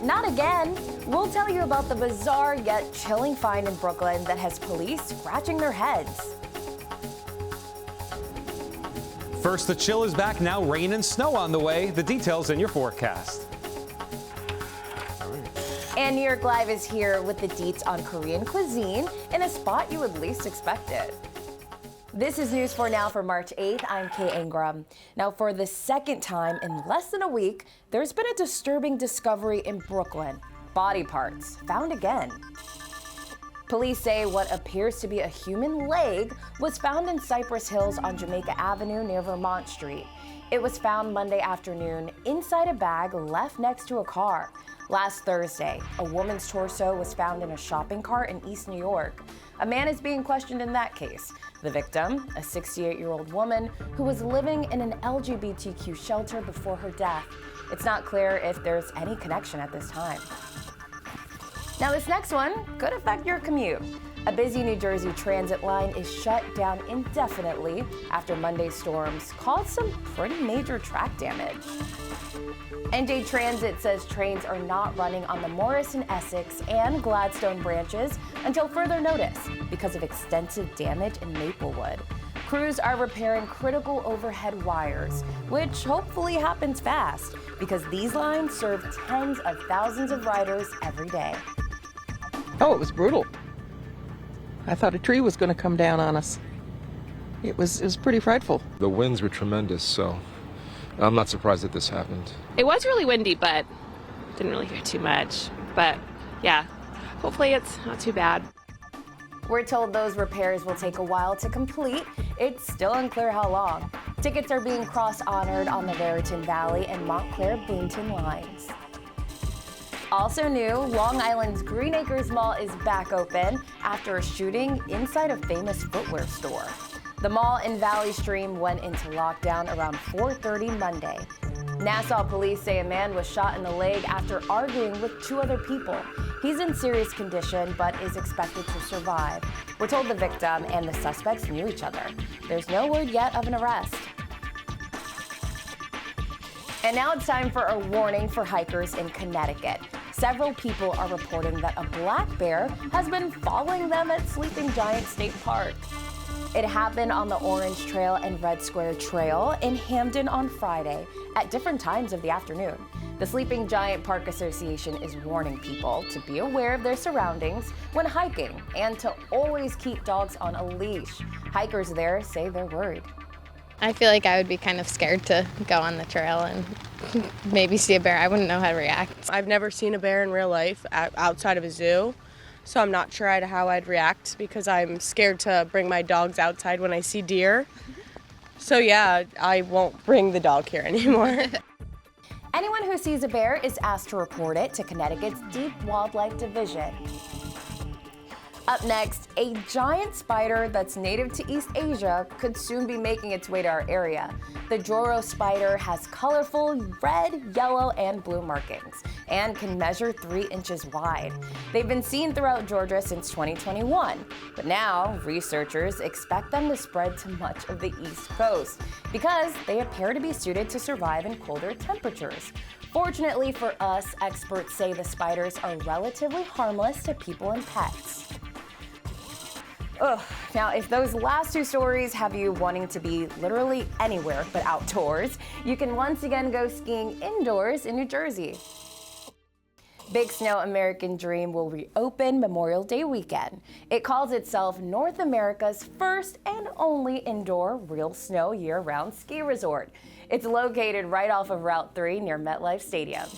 Not again. We'll tell you about the bizarre yet chilling find in Brooklyn that has police scratching their heads. First, the chill is back. Now rain and snow on the way. The details in your forecast. And New York Live is here with the deets on Korean cuisine in a spot you would least expect it. This is News 4 Now for March 8th. I'm Kay Ingram. Now, for the second time in less than a week, there's been a disturbing discovery in Brooklyn. Body parts found again. Police say what appears to be a human leg was found in Cypress Hills on Jamaica Avenue near Vermont Street. It was found Monday afternoon inside a bag left next to a car. Last Thursday, a woman's torso was found in a shopping cart in East New York. A man is being questioned in that case. The victim, a 68-year-old woman who was living in an LGBTQ shelter before her death. It's not clear if there's any connection at this time. Now, this next one could affect your commute. A busy New Jersey transit line is shut down indefinitely after Monday's storms caused some pretty major track damage. NJ Transit says trains are not running on the Morris and Essex and Gladstone branches until further notice because of extensive damage in Maplewood. Crews are repairing critical overhead wires, which hopefully happens fast because these lines serve tens of thousands of riders every day. Oh, it was brutal. I thought a tree was going to come down on us. It was pretty frightful. The winds were tremendous, so I'm not surprised that this happened. It was really windy, but didn't really hear too much. But yeah, hopefully it's not too bad. We're told those repairs will take a while to complete. It's still unclear how long. Tickets are being cross-honored on the Hudson Valley and Montclair-Boonton lines. Also new, Long Island's Green Acres Mall is back open after a shooting inside a famous footwear store. The mall in Valley Stream went into lockdown around 4:30 Monday. Nassau police say a man was shot in the leg after arguing with two other people. He's in serious condition but is expected to survive. We're told the victim and the suspects knew each other. There's no word yet of an arrest. And now it's time for a warning for hikers in Connecticut. Several people are reporting that a black bear has been following them at Sleeping Giant State Park. It happened on the Orange Trail and Red Square Trail in Hamden on Friday at different times of the afternoon. The Sleeping Giant Park Association is warning people to be aware of their surroundings when hiking and to always keep dogs on a leash. Hikers there say they're worried. I feel like I would be kind of scared to go on the trail and maybe see a bear. I wouldn't know how to react. I've never seen a bear in real life outside of a zoo, so I'm not sure how I'd react because I'm scared to bring my dogs outside when I see deer. So yeah, I won't bring the dog here anymore. Anyone who sees a bear is asked to report it to Connecticut's Deep Wildlife Division. Up next, a giant spider that's native to East Asia could soon be making its way to our area. The Joro spider has colorful red, yellow, and blue markings and can measure 3 inches wide. They've been seen throughout Georgia since 2021, but now researchers expect them to spread to much of the East Coast because they appear to be suited to survive in colder temperatures. Fortunately for us, experts say the spiders are relatively harmless to people and pets. Ugh. Now, if those last two stories have you wanting to be literally anywhere but outdoors, you can once again go skiing indoors in New Jersey. Big Snow American Dream will reopen Memorial Day weekend. It calls itself North America's first and only indoor real snow year-round ski resort. It's located right off of Route 3 near MetLife Stadium.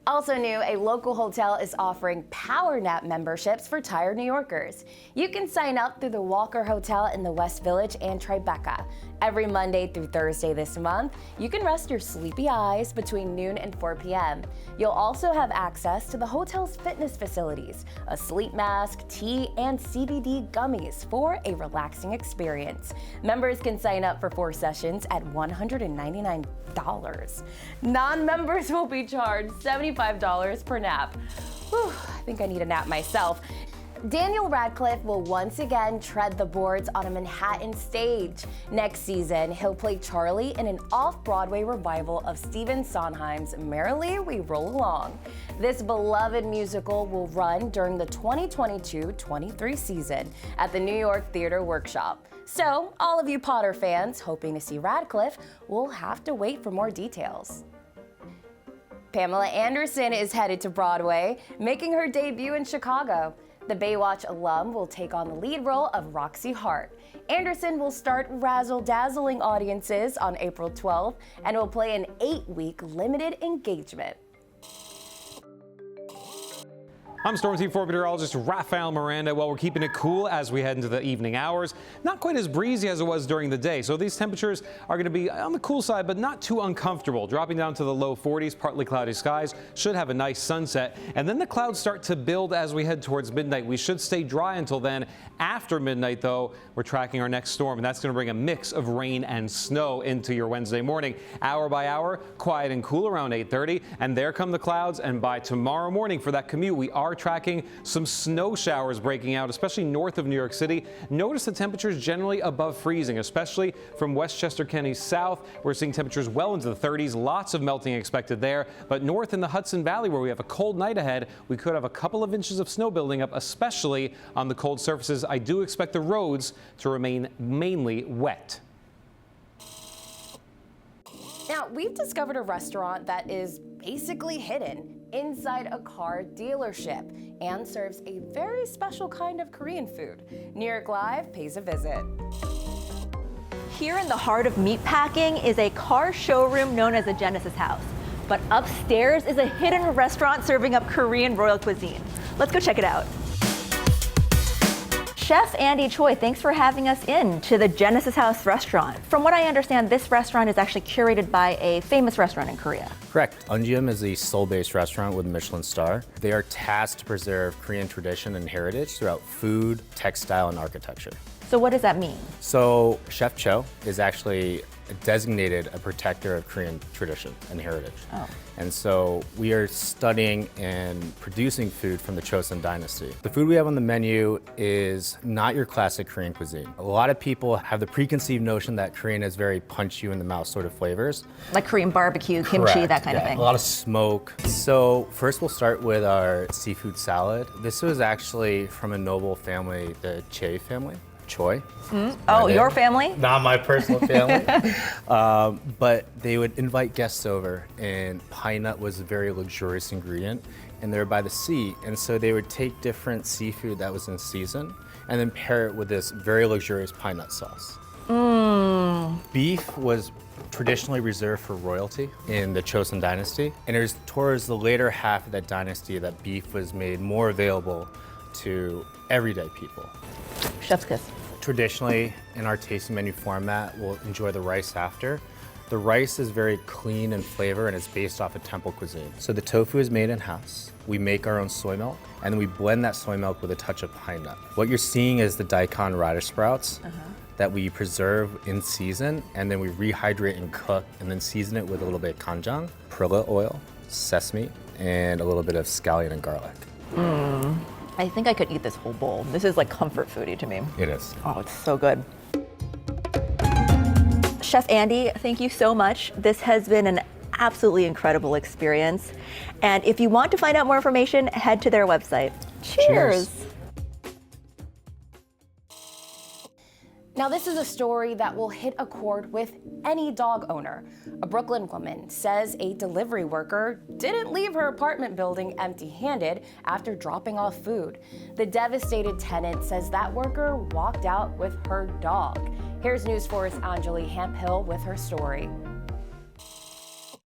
Also new, a local hotel is offering Power Nap memberships for tired New Yorkers. You can sign up through the Walker Hotel in the West Village and Tribeca. Every Monday through Thursday this month, you can rest your sleepy eyes between noon and 4 p.m. You'll also have access to the hotel's fitness facilities, a sleep mask, tea, and CBD gummies for a relaxing experience. Members can sign up for 4 sessions at $199. Non-members will be charged $75 per nap. Whew, I think I need a nap myself. Daniel Radcliffe will once again tread the boards on a Manhattan stage. Next season, he'll play Charlie in an off-Broadway revival of Stephen Sondheim's Merrily We Roll Along. This beloved musical will run during the 2022-23 season at the New York Theater Workshop. So, all of you Potter fans hoping to see Radcliffe will have to wait for more details. Pamela Anderson is headed to Broadway, making her debut in Chicago. The Baywatch alum will take on the lead role of Roxy Hart. Anderson will start razzle-dazzling audiences on April 12th and will play an 8-week limited engagement. I'm Storm Team 4 meteorologist Rafael Miranda. Well, we're keeping it cool as we head into the evening hours. Not quite as breezy as it was during the day, so these temperatures are going to be on the cool side, but not too uncomfortable. Dropping down to the low 40s, partly cloudy skies, should have a nice sunset. And then the clouds start to build as we head towards midnight. We should stay dry until then. After midnight, though, we're tracking our next storm, and that's going to bring a mix of rain and snow into your Wednesday morning. Hour by hour, quiet and cool around 8:30, and there come the clouds. And by tomorrow morning for that commute, we are tracking some snow showers breaking out, especially north of New York City. Notice the temperatures generally above freezing, especially from Westchester County south. We're seeing temperatures well into the 30s, lots of melting expected there. But north in the Hudson Valley, where we have a cold night ahead, we could have a couple of inches of snow building up, especially on the cold surfaces. I do expect the roads to remain mainly wet. Now, we've discovered a restaurant that is basically hidden inside a car dealership and serves a very special kind of Korean food. New York Live pays a visit. Here in the heart of meatpacking is a car showroom known as the Genesis House. But upstairs is a hidden restaurant serving up Korean royal cuisine. Let's go check it out. Chef Andy Choi, thanks for having us in to the Genesis House restaurant. From what I understand, this restaurant is actually curated by a famous restaurant in Korea. Correct. Unjum is a Seoul-based restaurant with a Michelin star. They are tasked to preserve Korean tradition and heritage throughout food, textile, and architecture. So what does that mean? So Chef Cho is actually designated a protector of Korean tradition and heritage. Oh. And so we are studying and producing food from the Chosun dynasty. The food we have on the menu is not your classic Korean cuisine. A lot of people have the preconceived notion that Korean is very punch you in the mouth sort of flavors. Like Korean barbecue, kimchi, Correct. that kind of thing. A lot of smoke. So first we'll start with our seafood salad. This was actually from a noble family, the Choi family. Choi. Oh, your family? Not my personal family. But they would invite guests over, and pine nut was a very luxurious ingredient, and they're by the sea. And so they would take different seafood that was in season and then pair it with this very luxurious pine nut sauce. Beef was traditionally reserved for royalty in the Chosun dynasty, and it was towards the later half of that dynasty that beef was made more available to everyday people. Chef's kiss. Traditionally, in our tasting menu format, we'll enjoy the rice after. The rice is very clean in flavor and it's based off of temple cuisine. So the tofu is made in-house. We make our own soy milk, and then we blend that soy milk with a touch of pine nut. What you're seeing is the daikon radish sprouts that we preserve in season, and then we rehydrate and cook, and then season it with a little bit of kanjang, perilla oil, sesame, and a little bit of scallion and garlic. I think I could eat this whole bowl. This is like comfort foodie to me. It is. Oh, it's so good. Chef Andy, thank you so much. This has been an absolutely incredible experience. And if you want to find out more information, head to their website. Cheers. Now, this is a story that will hit a chord with any dog owner. A Brooklyn woman says a delivery worker didn't leave her apartment building empty-handed after dropping off food. The devastated tenant says that worker walked out with her dog. Here's News 4's Anjali Hemphill with her story.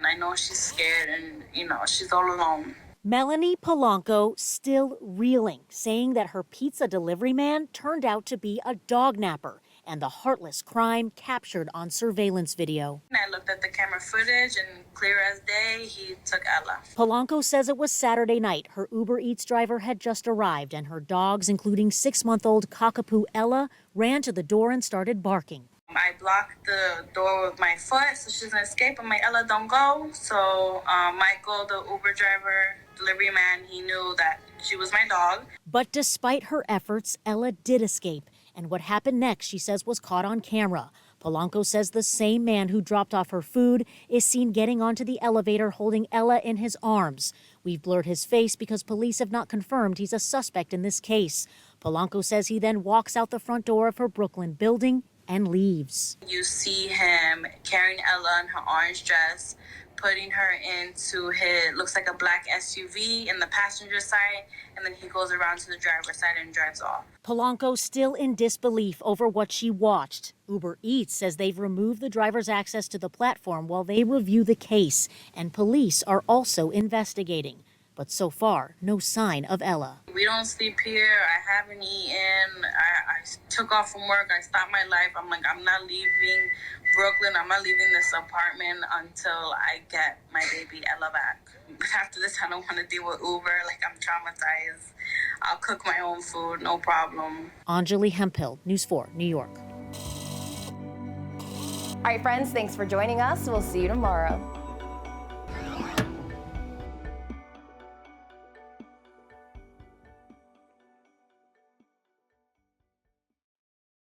I know she's scared and, she's all alone. Melanie Polanco still reeling, saying that her pizza delivery man turned out to be a dog napper and the heartless crime captured on surveillance video. I looked at the camera footage and clear as day, he took Ella. Polanco says it was Saturday night. Her Uber Eats driver had just arrived and her dogs, including 6-month-old cockapoo Ella, ran to the door and started barking. I blocked the door with my foot so she's gonna escape. I'm like, Ella, don't go. So Michael, the Uber driver, delivery man, he knew that she was my dog. But despite her efforts, Ella did escape. And what happened next, she says, was caught on camera. Polanco says the same man who dropped off her food is seen getting onto the elevator holding Ella in his arms. We've blurred his face because police have not confirmed he's a suspect in this case. Polanco says he then walks out the front door of her Brooklyn building and leaves. You see him carrying Ella in her orange dress, putting her into his, looks like a black SUV in the passenger side, and then he goes around to the driver's side and drives off. Polanco still in disbelief over what she watched. Uber Eats says they've removed the driver's access to the platform while they review the case, and police are also investigating. But so far, no sign of Ella. We don't sleep here. I haven't eaten. I took off from work. I stopped my life. I'm like, I'm not leaving Brooklyn. I'm not leaving this apartment until I get my baby Ella back. After this, I don't want to deal with Uber. Like, I'm traumatized. I'll cook my own food, no problem. Anjali Hemphill, News 4, New York. All right, friends, thanks for joining us. We'll see you tomorrow.